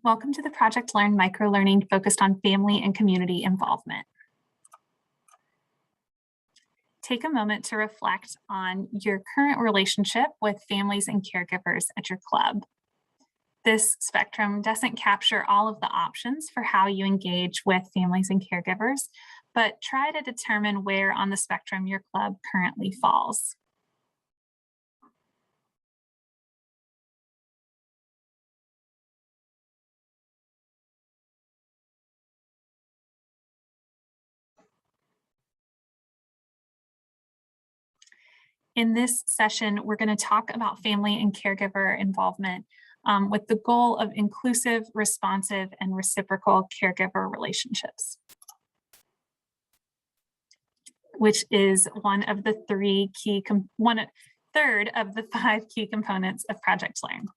Welcome to the Project Learn microlearning focused on family and community involvement. Take a moment to reflect on your current relationship with families and caregivers at your club. This spectrum doesn't capture all of the options for how you engage with families and caregivers, but try to determine where on the spectrum your club currently falls. In this session, we're going to talk about family and caregiver involvement with the goal of inclusive, responsive, and reciprocal caregiver relationships, which is third of the 5 key components of Project Learn.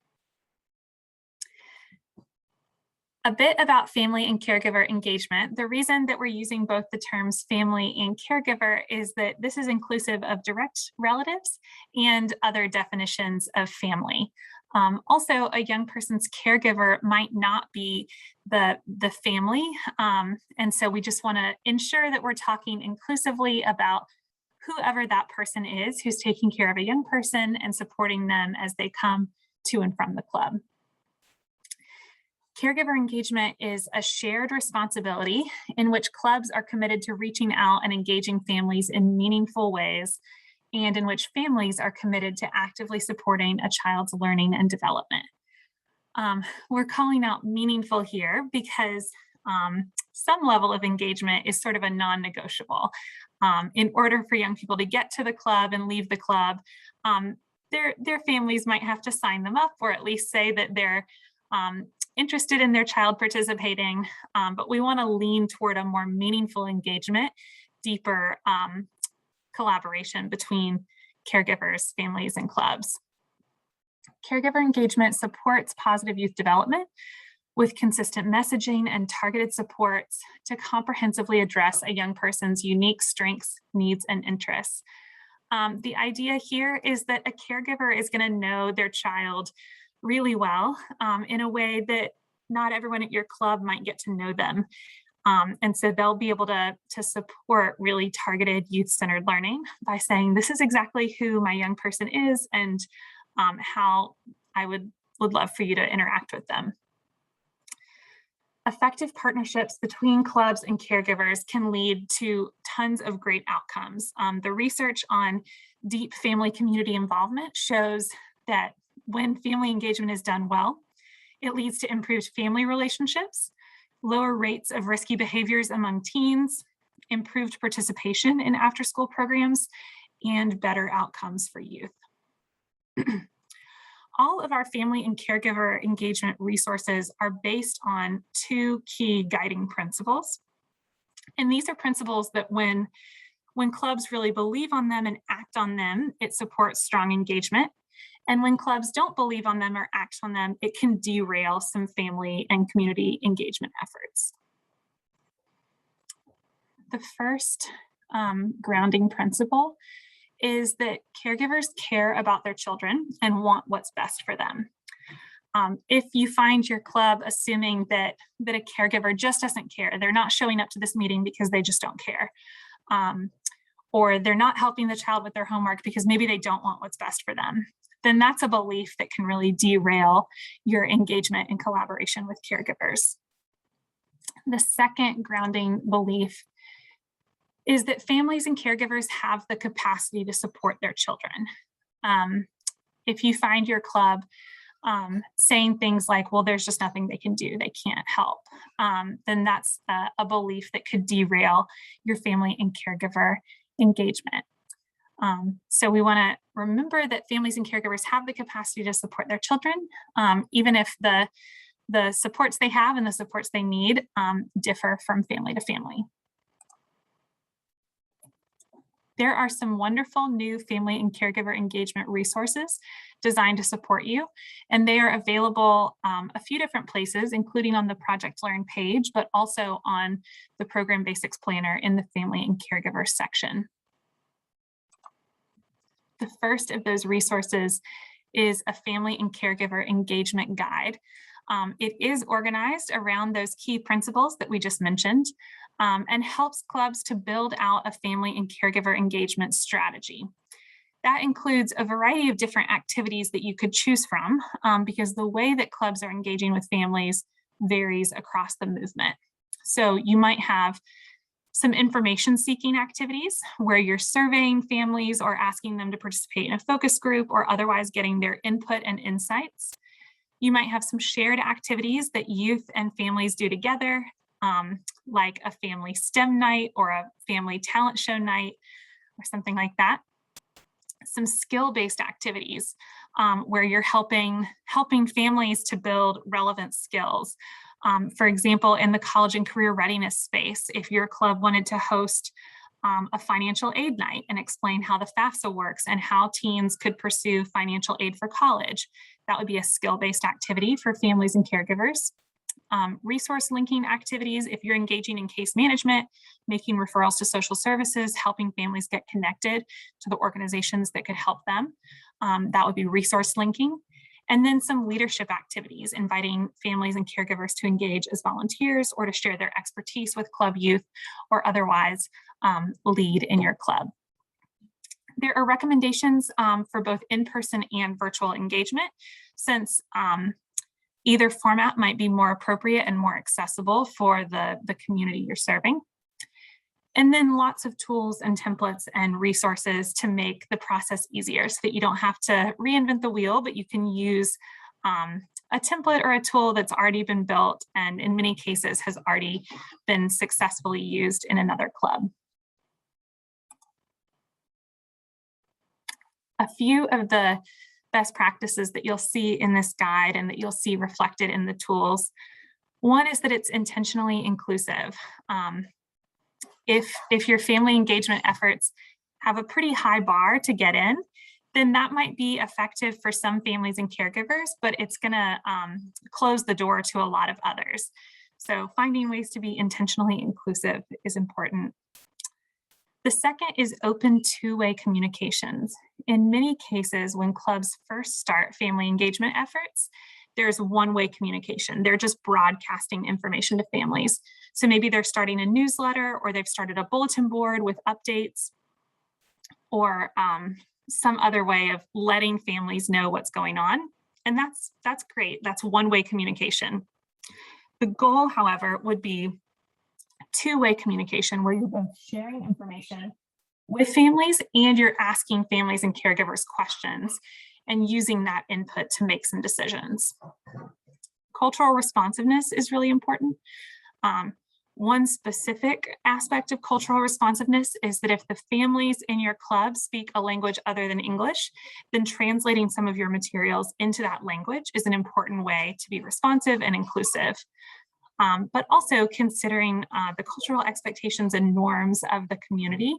A bit about family and caregiver engagement. The reason that we're using both the terms family and caregiver is that this is inclusive of direct relatives and other definitions of family. Also, a young person's caregiver might not be the family, and so we just want to ensure that we're talking inclusively about whoever that person is who's taking care of a young person and supporting them as they come to and from the club. Caregiver engagement is a shared responsibility in which clubs are committed to reaching out and engaging families in meaningful ways, and in which families are committed to actively supporting a child's learning and development. We're calling out meaningful here because some level of engagement is sort of a non-negotiable. In order for young people to get to the club and leave the club, their families might have to sign them up or at least say that they're interested in their child participating, but we want to lean toward a more meaningful engagement, deeper collaboration between caregivers, families, and clubs. Caregiver engagement supports positive youth development with consistent messaging and targeted supports to comprehensively address a young person's unique strengths, needs, and interests. The idea here is that a caregiver is going to know their child really well in a way that not everyone at your club might get to know them. And so they'll be able to support really targeted youth-centered learning by saying, this is exactly who my young person is and how I would love for you to interact with them. Effective partnerships between clubs and caregivers can lead to tons of great outcomes. The research on deep family community involvement shows that when family engagement is done well, it leads to improved family relationships, lower rates of risky behaviors among teens, improved participation in after-school programs, and better outcomes for youth. All of our family and caregiver engagement resources are based on 2 key guiding principles. And these are principles that when clubs really believe on them and act on them, it supports strong engagement. And when clubs don't believe on them or act on them, it can derail some family and community engagement efforts. The first grounding principle is that caregivers care about their children and want what's best for them. If you find your club assuming that a caregiver just doesn't care, they're not showing up to this meeting because they just don't care, or they're not helping the child with their homework because maybe they don't want what's best for them, then that's a belief that can really derail your engagement and collaboration with caregivers. The second grounding belief is that families and caregivers have the capacity to support their children. If you find your club saying things like, well, there's just nothing they can do, they can't help, then that's a belief that could derail your family and caregiver engagement. So we want to remember that families and caregivers have the capacity to support their children, even if the supports they have and the supports they need differ from family to family. There are some wonderful new family and caregiver engagement resources designed to support you, and they are available a few different places, including on the Project Learn page, but also on the Program Basics Planner in the Family and Caregiver section. The first of those resources is a family and caregiver engagement guide. It is organized around those key principles that we just mentioned, and helps clubs to build out a family and caregiver engagement strategy. That includes a variety of different activities that you could choose from, because the way that clubs are engaging with families varies across the movement. So you might have some information seeking activities where you're surveying families or asking them to participate in a focus group or otherwise getting their input and insights. You might have some shared activities that youth and families do together, like a family STEM night or a family talent show night or something like that. Some skill-based activities where you're helping families to build relevant skills. For example, in the college and career readiness space, if your club wanted to host a financial aid night and explain how the FAFSA works and how teens could pursue financial aid for college, that would be a skill-based activity for families and caregivers. Resource linking activities, if you're engaging in case management, making referrals to social services, helping families get connected to the organizations that could help them, that would be resource linking. And then some leadership activities, inviting families and caregivers to engage as volunteers or to share their expertise with club youth or otherwise lead in your club. There are recommendations for both in-person and virtual engagement, since either format might be more appropriate and more accessible for the community you're serving. And then lots of tools and templates and resources to make the process easier so that you don't have to reinvent the wheel, but you can use a template or a tool that's already been built and in many cases has already been successfully used in another club. A few of the best practices that you'll see in this guide and that you'll see reflected in the tools. One is that it's intentionally inclusive. If your family engagement efforts have a pretty high bar to get in, then that might be effective for some families and caregivers, but it's gonna close the door to a lot of others. So finding ways to be intentionally inclusive is important. The second is open two-way communications. In many cases, when clubs first start family engagement efforts, there's one-way communication. They're just broadcasting information to families. So maybe they're starting a newsletter or they've started a bulletin board with updates or some other way of letting families know what's going on. And that's great. That's one-way communication. The goal, however, would be two-way communication where you're both sharing information with families and you're asking families and caregivers questions and using that input to make some decisions. Cultural responsiveness is really important. One specific aspect of cultural responsiveness is that if the families in your club speak a language other than English, then translating some of your materials into that language is an important way to be responsive and inclusive. But also considering the cultural expectations and norms of the community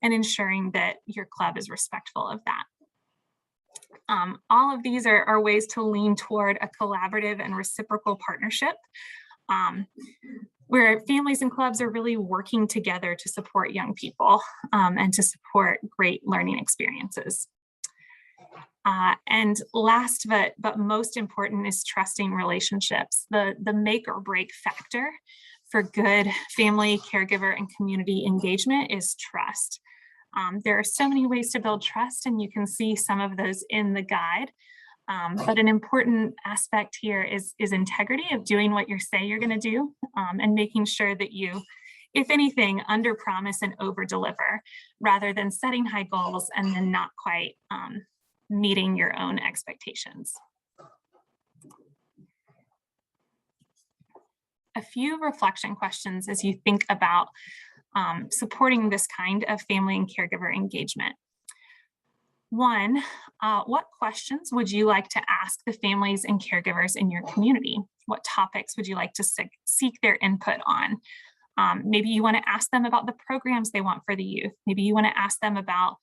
and ensuring that your club is respectful of that. All of these are ways to lean toward a collaborative and reciprocal partnership where families and clubs are really working together to support young people and to support great learning experiences. And last but most important is trusting relationships. The make or break factor for good family, caregiver, and community engagement is trust. There are so many ways to build trust, and you can see some of those in the guide. But an important aspect here is integrity of doing what you say you're going to do and making sure that you, if anything, under promise and over deliver rather than setting high goals and then not quite meeting your own expectations. A few reflection questions as you think about supporting this kind of family and caregiver engagement. One, what questions would you like to ask the families and caregivers in your community? What topics would you like to seek their input on? Maybe you want to ask them about the programs they want for the youth. Maybe you want to ask them about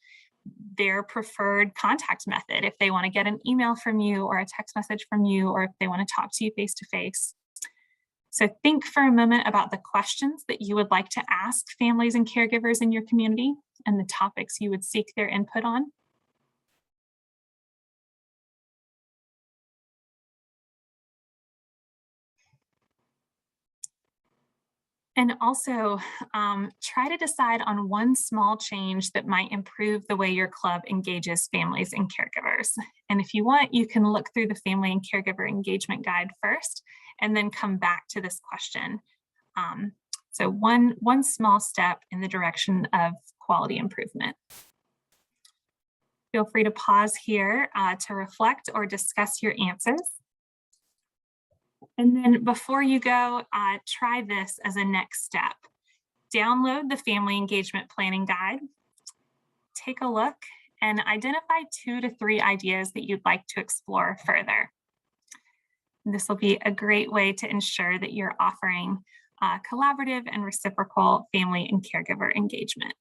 their preferred contact method, if they want to get an email from you or a text message from you, or if they want to talk to you face to face. So think for a moment about the questions that you would like to ask families and caregivers in your community and the topics you would seek their input on. And also try to decide on one small change that might improve the way your club engages families and caregivers. And if you want, you can look through the family and caregiver engagement guide first, and then come back to this question. Um, so one small step in the direction of quality improvement. Feel free to pause here to reflect or discuss your answers. And then before you go, try this as a next step. Download the Family Engagement Planning Guide, take a look, and identify 2 to 3 ideas that you'd like to explore further. This will be a great way to ensure that you're offering collaborative and reciprocal family and caregiver engagement.